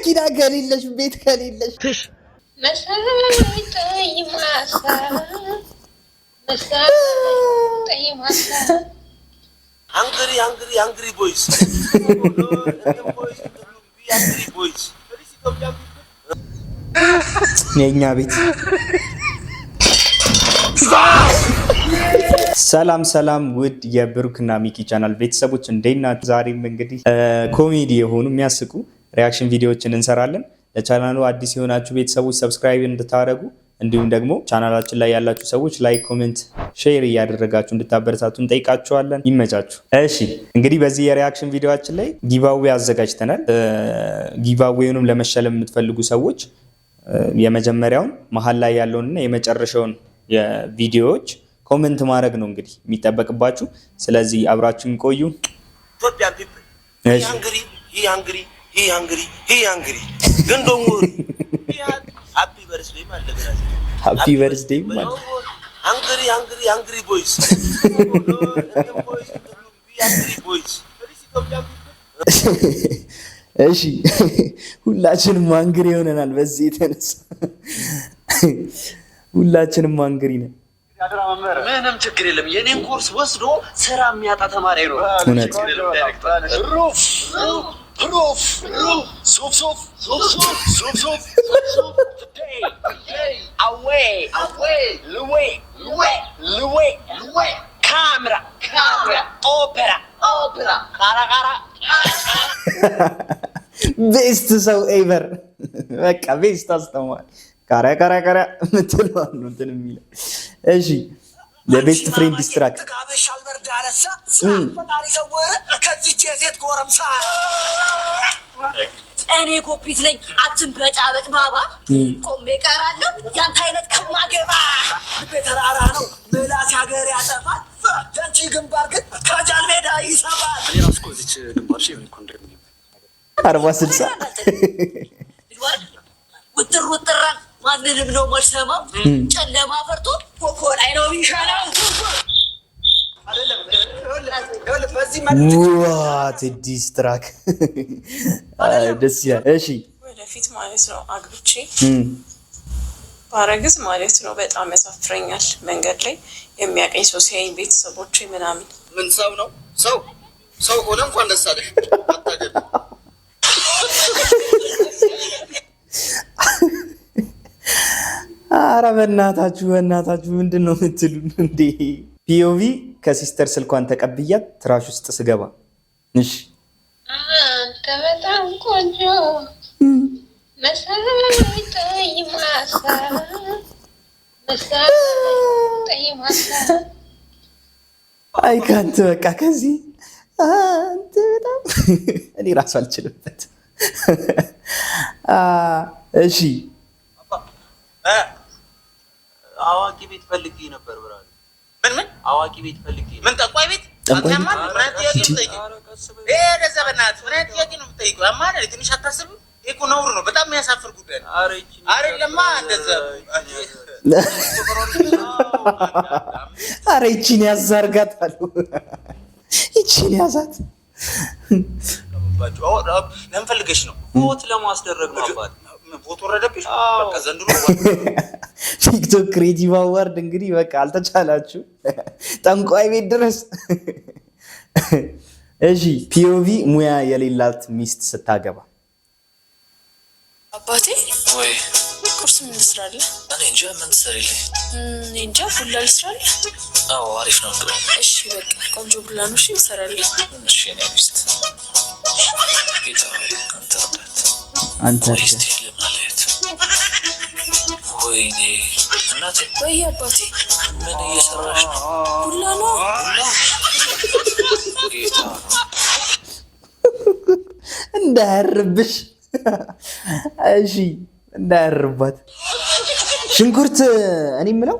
መኪና ከሌለሽ ቤት ከሌለሽ Hungry boys. የኛ ቤት ሰላም ውድ የብሩክና ሚኪ ቻናል ቤተሰቦች እንዴት ናችሁ? ዛሬም እንግዲህ ኮሜዲ የሆኑ የሚያስቁ ሪአክሽን ቪዲዮዎችን እንሰራለን። ለቻናሉ አዲስ የሆናችሁ ቤተሰቦች ሰብስክራይብ እንድታደርጉ እንዲሁም ደግሞ ቻናላችን ላይ ያላችሁ ሰዎች ላይክ፣ ኮሜንት፣ ሼር እያደረጋችሁ እንድታበረታቱ እንጠይቃችኋለን። ይመቻችሁ። እሺ እንግዲህ በዚህ የሪአክሽን ቪዲዮአችን ላይ ጊቫዌ አዘጋጅተናል። ጊቫዌውንም ለመሸለም የምትፈልጉ ሰዎች የመጀመሪያውን መሀል ላይ ያለውንና የመጨረሻውን የቪዲዮዎች ኮሜንት ማድረግ ነው እንግዲህ የሚጠበቅባችሁ። ስለዚህ አብራችሁን ቆዩ። ኢትዮጵያ ፒፕል he hungry ግን ደግሞ ሃፒ በርዝዴይ ማለት ነው። ሃፒ በርዝዴይ ማለት hungry boys እሺ ሁላችንም አንግሪ ሆነናል። በዚህ የተነሳ ሁላችንም አንግሪ ነን። ምንም ችግር የለም። የኔን ኮርስ ወስዶ ስራ የሚያጣ ተማሪ ነው። ቤስት ሰው ኤቨር በቃ ቤስት አስተማሪ ካራ ምትለው ነው እንትን የሚለው። እሺ ለቤስት ፍሬንድ ዲስትራክት እኔ ኮፒት ነኝ አትንበጫበጭ ባባ ቆሜ ቀራለሁ ያንተ አይነት ከማገባ በተራራ ነው ምላስ ሀገር ያጠፋል ጃንቺ ግንባር ግን ከጃል ሜዳ ይሰባል። እኔ ራስ ኮዚች ግንባር ሺ ምን ኮንደም 40-60 ውጥር ማንንም ነው ማልሰማው ጨለማ ፈርቶ ኮኮ ላይ ነው የሚሻለው። ዋት ዲስትራክ ደስ ይላል። እሺ ወደፊት ማለት ነው አግብቼ ባረግዝ ማለት ነው በጣም ያሳፍረኛል። መንገድ ላይ የሚያቀኝ ሰው ሲያይኝ ቤተሰቦቼ ምናምን ምን ሰው ነው ሰው ሆነ እንኳን ደስ አለሽ አታገል ኧረ በእናታችሁ ምንድን ነው የምትሉን እንዴ? ፒኦቪ ከሲስተር ስልኳን ተቀብያት ትራሽ ውስጥ ስገባ እሺ አንተ በጣም ቆንጆ አይ ካንተ በቃ ከዚህ አንተ በጣም እኔ ራሱ አልችልበት። እሺ አዋቂ ቤት ፈልጌ ነበር ብራል። ምን አዋቂ ቤት ፈልጌ ምን ጠቋይ ቤት አታማ ማለት ደዘበናት ማለት ያቂ ነው የምጠይቀው። አማራ ትንሽ አታስብ። እኮ ነውር ነው፣ በጣም የሚያሳፍር ጉዳይ ነው። አረ ለማ እንደዛ አረ ይቺን ያዛርጋታሉ። ይቺን ያዛት ለምን ፈልገሽ ነው? ፎት ለማስደረግ ነው አባት ፎቶ ወረደብሽ። በቃ ዘንድሮ ቲክቶክ ክሬቲቭ አዋርድ እንግዲህ በቃ አልተቻላችሁ ጠንቋይ ቤት ድረስ። እሺ ፒኦቪ ሙያ የሌላት ሚስት ስታገባ አባቴ ወይ ቁርስ ምን ልስራለህ? እኔ እንጃ ምን ትሰሪልኝ? እኔ እንጃ ቡላ ልስራለህ? አዎ አሪፍ ነው እንደው። እሺ በቃ ቆንጆ ቡላ ነው። እሺ እንሰራለን። እሺ እኔ ሚስት ጌታ አንተ ወይኔ እናቴ ወይ አባቴ ምን እየሰራሽ ነው? ቡላ ነው ጌታ እንዳያርብሽ። እሺ እንዳያርባት። ሽንኩርት እኔ የምለው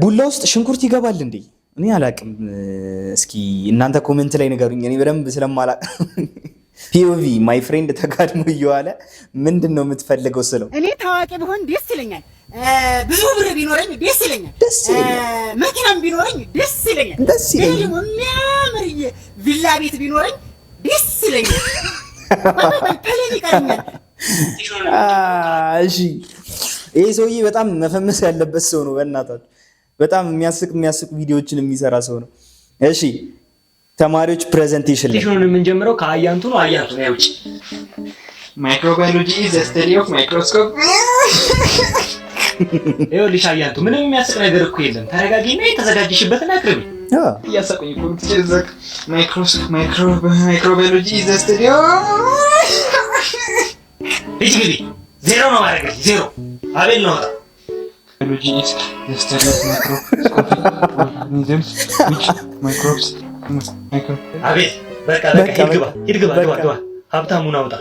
ቡላ ውስጥ ሽንኩርት ይገባል እንዴ? እኔ አላቅም። እስኪ እናንተ ኮሜንት ላይ ንገሩኝ። እኔ በደንብ ስለማላቅ ፒኦቪ ማይ ፍሬንድ ተጋድሞ እየዋለ ምንድን ነው የምትፈልገው ስለው እኔ ታዋቂ ብሆን ደስ ይለኛል። ብዙ ብር ቢኖረኝ ደስ ይለኛል። መኪናም ቢኖረኝ ደስ ይለኛል። የሚያምር ቪላ ቤት ቢኖረኝ ደስ ይለኛል። ፕሌን ይቀረኛል። እሺ ይሄ ሰውዬ በጣም መፈመስ ያለበት ሰው ነው። በእናታችሁ በጣም የሚያስቅ ቪዲዮዎችን የሚሰራ ሰው ነው። እሺ ተማሪዎች ፕሬዘንቴሽን ላይ የምንጀምረው ከአያንቱ ነው። አያንቱ ነው ውጭ ማይክሮባዮሎጂ ኢዝ ዘ ስተዲ ኦፍ ማይክሮስኮፕ። ይኸውልሽ አያንቱ ምንም የሚያስቅ ነገር እኮ የለም። ተረጋጊና የተዘጋጀሽበትን አቅርቢ። እያሳቁኝ እኮ ትችልዘክ ማይክሮባዮሎጂ ኢዝ ዘ ስተዲ ልጅ ግቢ ዜሮ ነው ማድረግ ዜሮ አቤል ነው ባዮሎጂ ኢዝ ዘ ስተዲ ኦፍ ማይክሮስኮፒክ ማይክሮብስ አቤል በቃ ሂድ ግባ ሀብታሙን አውጣ።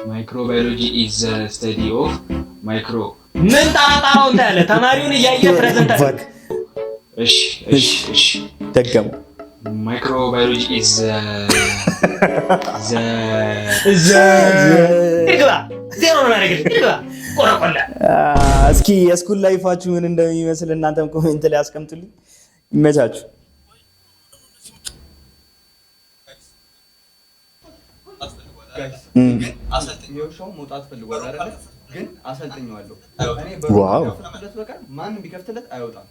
ማይክሮባዮሎጂ ኢዝ ዘ ስተዲ ኦፍ ማይክሮ ምን ጣጣው እንዳለ ተማሪውን እያየ ፕሬዘንት እሺ ደገሙ። ማይክሮባዮሎጂ ኢዝ ዘ ይግባ ዜሮ ነው ያደረገ ይግባ ቆረቆላ። እስኪ የስኩል ላይፋችሁ ምን እንደሚመስል እናንተም ኮሜንት ላይ አስቀምጡልኝ። ይመቻችሁ። የውሻው መውጣት ፈልጓል አይደል? ግን አሰልጥኛለሁ። ዋው ማንም ቢከፍትለት አይወጣም።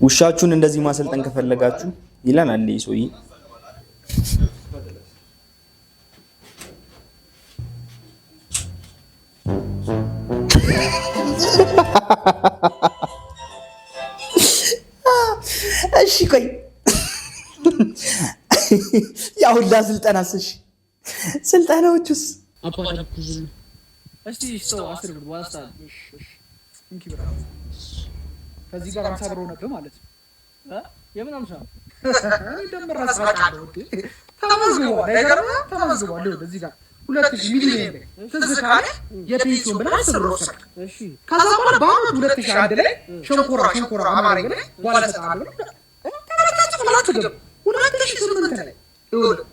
ውሻችሁን እንደዚህ ማሰልጠን ከፈለጋችሁ ይለናል ይሄ ሰውዬ። እሺ ቆይ ያው ሁላ ስልጠናስ? እሺ ስልጠናዎቹስ? እስቲ ሰው 10 ብር ዋስታ እንኪ ብራ ከዚህ ጋር 50 ብር ሆነብህ ማለት ነው። የምን 50 ደምራ አስባቃለሁ። ተመዝግቧል ተመዝግቧል። እዚህ ጋር 2000 ሚሊዮን ትዝ ካለ የፔንሲዮን ብለህ 10 ብር ወሰድክ። እሺ ከዛ በኋላ በአመት 2001 ላይ ሸንኮራ አማርኛ ላይ በኋላ ተጣጣለ ተመጣጣ 2008 ላይ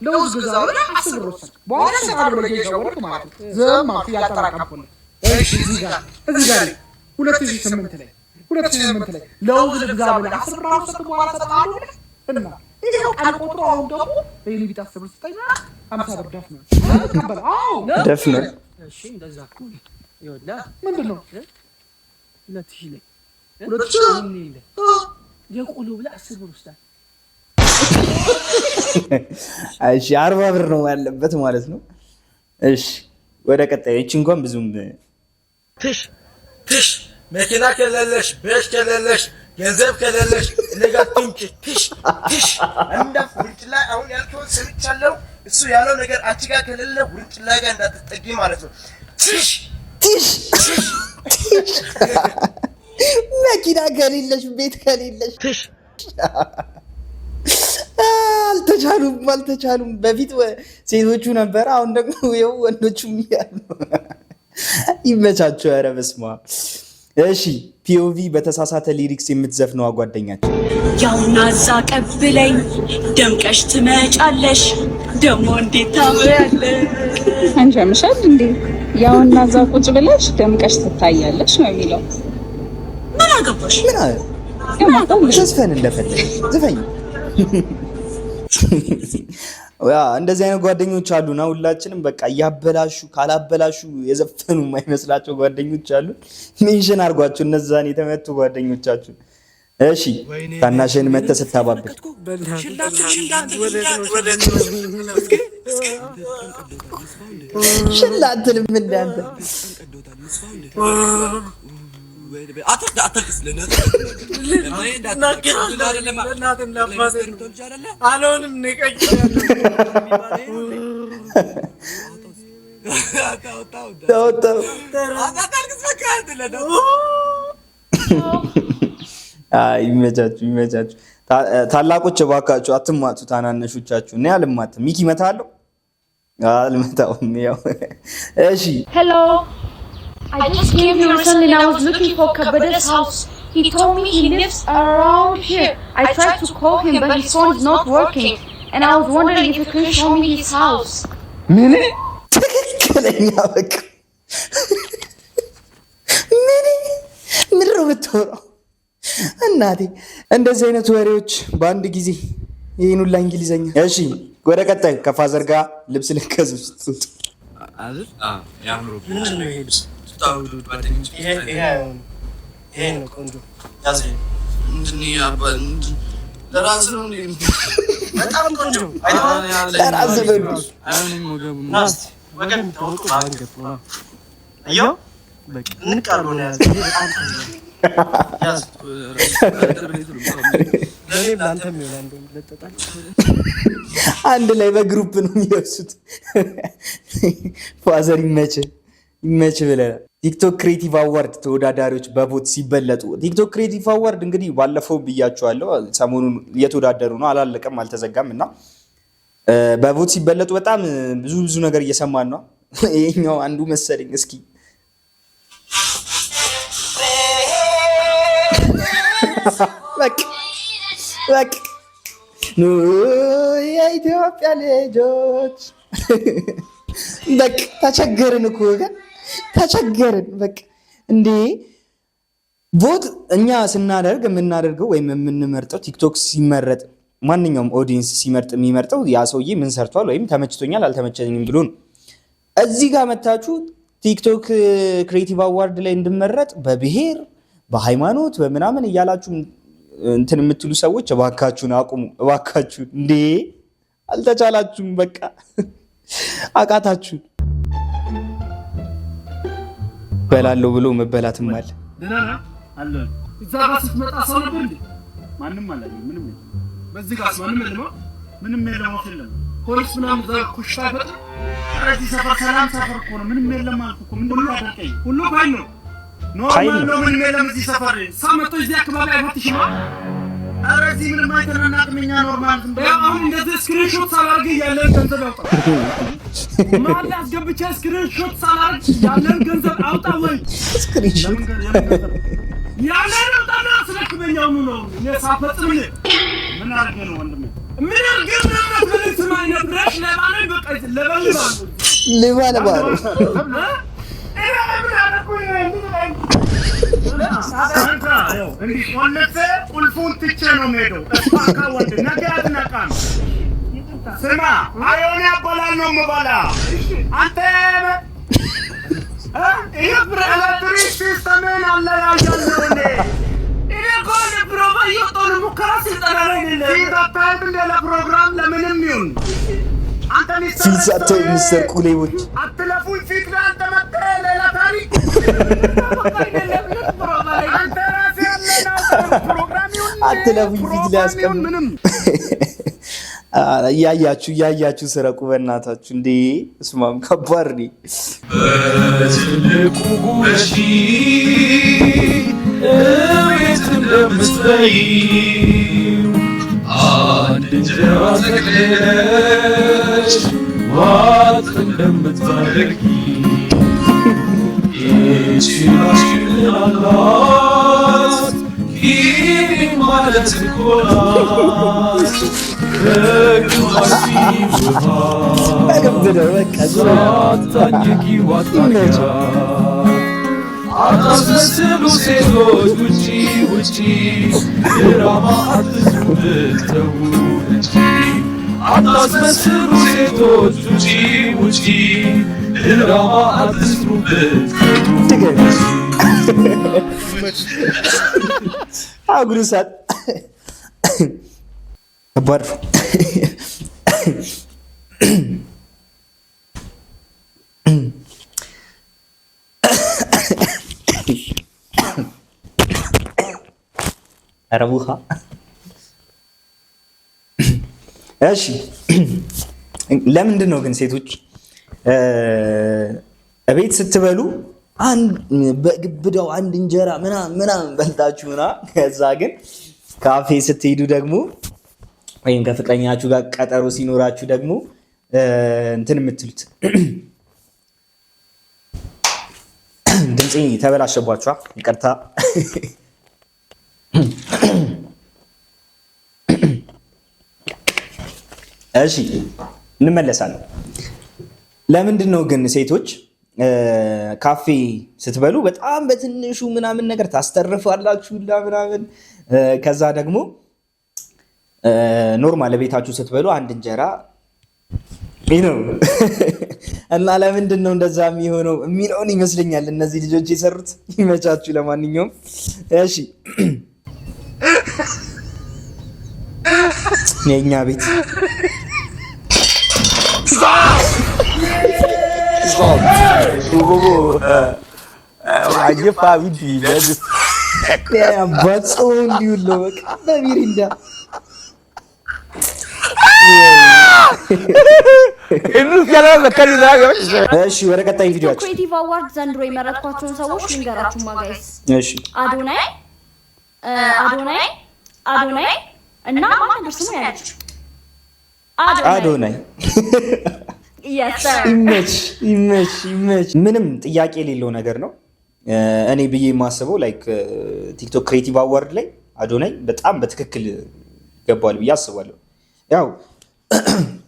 ለውዝ ገዛ ብለህ 10 ብር ወሰድክ። በኋላ ሰዓት ብለህ ጀወርክ ማለት ነው። ዘማት ያጠራቀምኩልህ። እሺ እዚህ ጋር 2008 ላይ ለውዝ ገዛ ብለህ 10 ብር ወሰድክ። በኋላ ሰዓት ብለህ እና ይሄው ቃል ቆጥሮ አሁን ደግሞ በይኒ ቢት 10 ብር ስጠኝ 50 ብር ደፍነ ተቀበል። አዎ ደፍነ። እሺ እንደዛ ኩል ይወዳ ምንድነው 2000 ላይ የቆሎ ብለህ 10 ብር ወስዳል። እሺ 40 ብር ነው ያለበት ማለት ነው። እሺ ወደ ቀጣዩ እቺ እንኳን ብዙም ትሽ መኪና ከሌለሽ ቤት ከሌለሽ ገንዘብ ከሌለሽ ለጋጥምጭ ትሽ እንደ ውርጭ ላይ አሁን ያልከውን ሰምቻለሁ። እሱ ያለው ነገር አንቺ ጋር ከሌለ ውርጭ ላይ ጋር እንዳትጠጊ ማለት ነው። ትሽ መኪና ከሌለሽ ቤት ከሌለሽ ትሽ አልተቻሉም። በፊት ሴቶቹ ነበር፣ አሁን ደግሞ ይኸው ወንዶቹም ያሉ። ይመቻቸው። ኧረ በስመ አብ። እሺ ፒኦቪ በተሳሳተ ሊሪክስ የምትዘፍነው ጓደኛችን ያውና እዛ ቀብለኝ ደምቀሽ ትመጫለሽ ደሞ እንዴት ታምሪያለሽ። አንቺ አምሻል እንዴ? ያውና እዛ ቁጭ ብለሽ ደምቀሽ ትታያለሽ ነው የሚለው። ምን አገባሽ? ምን አለ? ዘፈን እንደፈለግ ዘፈኝ። እንደዚህ አይነት ጓደኞች አሉና ሁላችንም በቃ እያበላሹ ካላበላሹ የዘፈኑ የማይመስላቸው ጓደኞች አሉ። ሜንሽን አድርጓቸው እነዛን የተመቱ ጓደኞቻችሁ። እሺ ታናሽን መተህ ስታባብል ሽላትልም እንዳንተ ይመቻችሁ። ታላቆች እባካችሁ አትማቱ ታናነሾቻችሁ። እኔ አልማትም። ሚኪ እመታለሁ አልመታውም። ያው እሺ ሄሎ I just came here recently and I was looking for Kabade's house. He told me he lives around here. I tried to call him but his phone is not working. And I was wondering if you could show me his house. ትክክለኛ በቃ ምን ነው የምትወራው እናቴ? እንደዚህ አይነት ወሬዎች በአንድ ጊዜ ይሄን ሁላ እንግሊዘኛ። እሺ ወደ ቀጣይ ከፋዘር ጋር ልብስ ልከዙ ስትጡ አይደል? ያምሩ ነው ይሄ ታውዱ ጓደኞች ይሄ ነው ቆንጆ ያዘ እንድን ያባል ለራስ ነው በጣም ቆንጆ ለራስ ነው አይሆንም ወገቡ ናስ ወገብ ተወጡ አንገት ነው አዮ በቃ እንቃሉ ነው ያዘ በጣም ቆንጆ ያዝ ለኔ ላንተም ይሆናል ለጠጣች አንድ ላይ በግሩፕ ነው የሚወስዱት። ፋዘር ይመች ብለህ ቲክቶክ ክሬቲቭ አዋርድ ተወዳዳሪዎች በቦት ሲበለጡ። ቲክቶክ ክሬቲቭ አዋርድ እንግዲህ ባለፈው ብያቸዋለሁ፣ ሰሞኑን እየተወዳደሩ ነው፣ አላለቀም፣ አልተዘጋም እና በቦት ሲበለጡ በጣም ብዙ ነገር እየሰማን ነው። ይሄኛው አንዱ መሰለኝ። እስኪ በቃ ኑ የኢትዮጵያ ልጆች በቃ ተቸገርን እኮ ተቸገርን። በቃ እንዴ ቦት እኛ ስናደርግ የምናደርገው ወይም የምንመርጠው ቲክቶክ ሲመረጥ ማንኛውም ኦዲየንስ ሲመርጥ የሚመርጠው ያ ሰውዬ ምን ሰርቷል ወይም ተመችቶኛል አልተመቸኝም ብሎ ነው። እዚህ ጋር መታችሁ ቲክቶክ ክሬቲቭ አዋርድ ላይ እንድመረጥ በብሔር በሃይማኖት በምናምን እያላችሁ እንትን የምትሉ ሰዎች እባካችሁን አቁሙ። እባካችሁን እንዴ አልተቻላችሁም። በቃ አቃታችሁ። በላለው ብሎ መበላትም አለ። ደህና አለ እዛ ጋር ስትመጣ ሰው ነበር እንዴ? ማንም አላየም። ምንም የለም። በዚህ ጋር ምንም የለም። ፖሊስ ምናምን እዛ ኩሽታ ፈጥ እዚህ ሰፈር ሰላም ሰፈር እኮ ነው። ምንም የለም አልኩ እኮ። ምንድን ነው ያደርቀኝ? ሁሉ ባይ ነው ኖርማል ነው። ምንም የለም እዚህ ሰፈር። ሰው መጥቶ እዚህ አካባቢ አይፈትሽም። ኧረ እዚህ ምንም አይተናናቅም። እኛ ኖርማል ዝም ብለን አሁን እንደዚህ ስክሪንሾት ሳላርግ ያለን ገንዘብ አውጣ ማን አስገብቼ ስክሪንሾት ሳላርግ ያለን ገንዘብ አውጣ ወይ ስክሪንሾት ያለን አውጣና አስረክበኛው ነው የሳፈጥም ምን አርገ ነው ወንድሜ ምን አርገ ነው ማለት ስማኝ ነብረሽ ለማለት በቃ ለባለ ቁልፉን ትቼ ነው የምሄደው። ተስፋካ ወንድ ነገ አትነቃም። ስማ አዮን ያበላል ነው የምበላ አንተ ኤሌክትሪክ ሲስተምን አለያያለሁ እኔ እኮ ለፕሮባ እየወጣሁ ሙከራ ስልጠና ላይ ነኝ። ሲታታይም እንደ ለፕሮግራም ለምንም ይሁን አንተ ሲሳተው የሚሰርቁ ሌቦች አትለፉኝ ፊት ላይ አንተ መጥተህ ሌላ ታሪክ አንተ ራስህ ያለና ፕሮግራም ይሁን አትለፉኝ ፊት ላይ አስቀምጥ። እያያችሁ ስረቁ በእናታችሁ። እንዴ እስማም ከባድ ነው። በትልቁ ጉረሺ እቤት እንደምትበይ አንድ እንጀራ ጠቅልለሽ ዋጥ እንደምታደርጊ ይህችን አሽላላት ኪኒ ማለት እኮ ናት። በግማሽ ውሃ ሳታኝኪ ዋጣያ አታስመስሉ ሴቶች ውጪ ድራማ አትስሩ ብትተው እንጂ አታስመስሉ ሴቶች ውጪ ድራማ አትስሩ ብትተው አጉሩሳት ከባድ አረቡኻ እሺ። ለምንድን ነው ግን ሴቶች እቤት ስትበሉ በግብዳው አንድ እንጀራ ምናምን በልታችሁና ከዛ ግን ካፌ ስትሄዱ ደግሞ ወይም ከፍቅረኛችሁ ጋር ቀጠሮ ሲኖራችሁ ደግሞ እንትን የምትሉት? ድምፄ ተበላሸባችኋ፣ ይቅርታ። እሺ እንመለሳለን። ለምንድን ነው ግን ሴቶች ካፌ ስትበሉ በጣም በትንሹ ምናምን ነገር ታስተርፋላችሁ ምናምን፣ ከዛ ደግሞ ኖርማል ቤታችሁ ስትበሉ አንድ እንጀራ ነው እና ለምንድን ነው እንደዛ የሚሆነው የሚለውን ይመስለኛል እነዚህ ልጆች የሰሩት። ይመቻችሁ። ለማንኛውም እሺ የኛ ቤት አየፋ ቢዲ ለዚህ ያባጾ እንዲውሎ በቃ በሚሪንዳ እሺ ወደ ቀጣይ ቪዲዮአችን ክሬቲቭ አዋርድ ዘንድሮ የመረጥኳቸውን ሰዎች ልንገራችሁማ ጋይስ። እሺ አዶናይ እና ማን ነበር ስሙ ያለችው? አዶናይ ይመች። ምንም ጥያቄ የሌለው ነገር ነው። እኔ ብዬ የማስበው ላይክ ቲክቶክ ክሬቲቭ አዋርድ ላይ አዶናይ በጣም በትክክል ገባዋል ብዬ አስባለሁ። ያው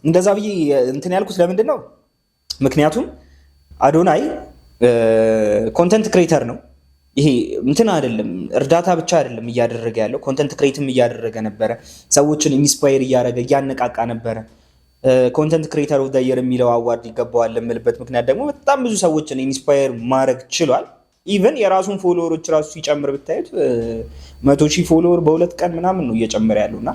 እንደዛ ብዬ እንትን ያልኩት ለምንድን ነው? ምክንያቱም አዶናይ ኮንተንት ክሬተር ነው። ይሄ እንትን አይደለም፣ እርዳታ ብቻ አይደለም እያደረገ ያለው፣ ኮንተንት ክሬትም እያደረገ ነበረ። ሰዎችን ኢንስፓየር እያደረገ እያነቃቃ ነበረ። ኮንተንት ክሬተር ኦፍ ዘ ይር የሚለው አዋርድ ይገባዋል የምልበት ምክንያት ደግሞ በጣም ብዙ ሰዎችን ኢንስፓየር ማድረግ ችሏል። ኢቨን የራሱን ፎሎወሮች ራሱ ሲጨምር ብታዩት 100,000 ፎሎወር በሁለት ቀን ምናምን ነው እየጨመረ ያለውና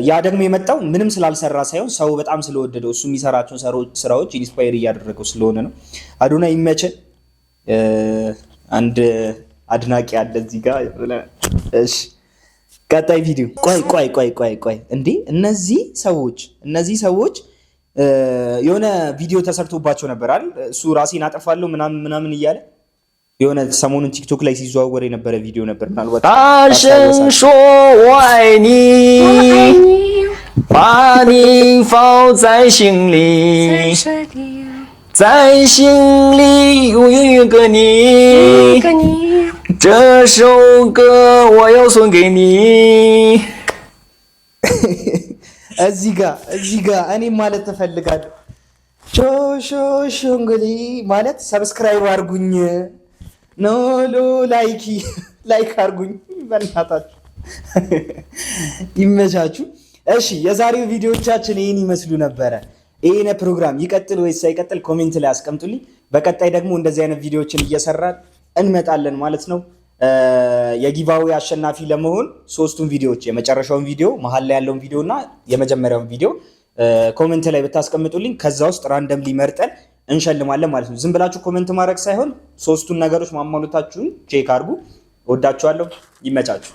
ያ ደግሞ የመጣው ምንም ስላልሰራ ሳይሆን ሰው በጣም ስለወደደው እሱ የሚሰራቸውን ስራዎች ኢንስፓየር እያደረገው ስለሆነ ነው። አዶናይ ይመችህ። አንድ አድናቂ አለ እዚህ ጋር። እሺ ቀጣይ ቪዲዮ። ቆይ እንዴ እነዚህ ሰዎች የሆነ ቪዲዮ ተሰርቶባቸው ነበር አይደል? እሱ ራሴን አጠፋለሁ ምናምን እያለ የሆነ ሰሞኑን ቲክቶክ ላይ ሲዘዋወር የነበረ ቪዲዮ ነበር። ምናልባት ታሸንሾ ዋይኒ ባኒ ፋው ዛይ ሺንሊ ዛይ ሺንሊ ዩዩዩ ገኒ这首歌我要送给你እዚህ ጋር እኔ ማለት ተፈልጋለሁ። ሾሾ እንግዲህ ማለት ሰብስክራይብ አድርጉኝ ኖሎ ላይክ አድርጉኝ በእናታችሁ። ይመቻችሁ። እሺ የዛሬው ቪዲዮዎቻችን ይህን ይመስሉ ነበረ። ይሄን ፕሮግራም ይቀጥል ወይስ ሳይቀጥል ኮሜንት ላይ አስቀምጡልኝ። በቀጣይ ደግሞ እንደዚህ አይነት ቪዲዮዎችን እየሰራን እንመጣለን ማለት ነው። የጊቫዌ አሸናፊ ለመሆን ሶስቱን ቪዲዮዎች የመጨረሻውን ቪዲዮ፣ መሀል ላይ ያለውን ቪዲዮ እና የመጀመሪያውን ቪዲዮ ኮሜንት ላይ ብታስቀምጡልኝ ከዛ ውስጥ ራንደምሊ መርጠን እንሸልማለን ማለት ነው። ዝም ብላችሁ ኮሜንት ማድረግ ሳይሆን ሶስቱን ነገሮች ማሟላታችሁን ቼክ አድርጉ። ወዳችኋለሁ። ይመቻችሁ።